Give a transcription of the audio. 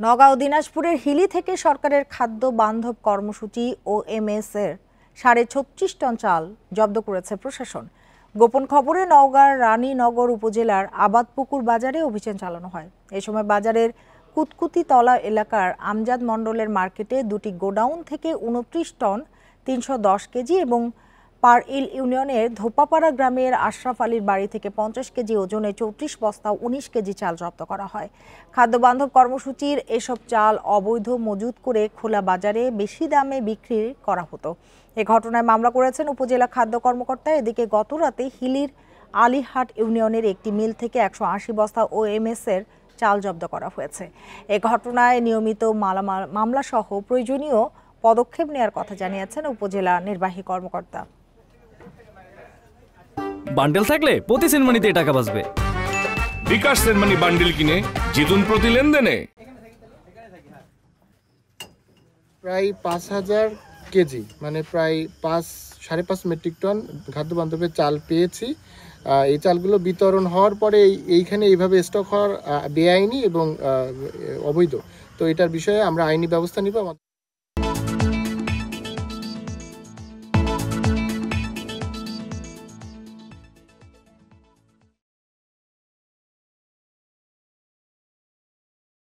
নওগাঁ ও দিনাজপুরের হিলি থেকে সরকারের খাদ্য বান্ধব কর্মসূচি ও এমএস এর 36.5 টন চাল জব্দ করেছে প্রশাসন। গোপন খবরে নওগাঁর রানীনগর উপজেলার আবাদপুকুর বাজারে অভিযান চালানো হয়। এ সময় বাজারের কুতকুতিতলা এলাকার আমজাদ মণ্ডলের মার্কেটে দুটি গোডাউন থেকে 29 টন 310 কেজি এবং পারইল ইউনিয়নের ধোপাপাড়া গ্রামের আশরাফ আলীর বাড়ি থেকে 50 কেজি ওজনে 34 বস্তা 19 কেজি চাল জব্দ করা হয়। খাদ্য বান্ধব কর্মসূচির এসব চাল অবৈধ মজুত করে খোলা বাজারে বেশি দামে বিক্রি করা হতো। এ ঘটনায় মামলা করেছেন উপজেলা খাদ্য কর্মকর্তা। এদিকে গত রাতে হিলির আলীহাট ইউনিয়নের একটি মিল থেকে 180 বস্তা ওএমএস এর চাল জব্দ করা হয়েছে। এ ঘটনায় নিয়মিত মামলা সহ প্রয়োজনীয় পদক্ষেপ নেওয়ার কথা জানিয়েছেন উপজেলা নির্বাহী কর্মকর্তা। বান্ডেল থাকলে প্রতি সেনমানিতে টাকা বাঁচবে। বিকাশ সেনমানি বান্ডেল কিনে জিতুন প্রতি লেনদেনে। প্রায় 5000 কেজি মানে প্রায় 5.5 মেট্রিক টন খাদ্য বান্ধবের চাল পেয়েছি। এই চালগুলো বিতরণ হওয়ার পরে এইখানে এইভাবে স্টক হওয়ার বেআইনি এবং অবৈধ, তো এটার বিষয়ে আমরা আইনি ব্যবস্থা নিব।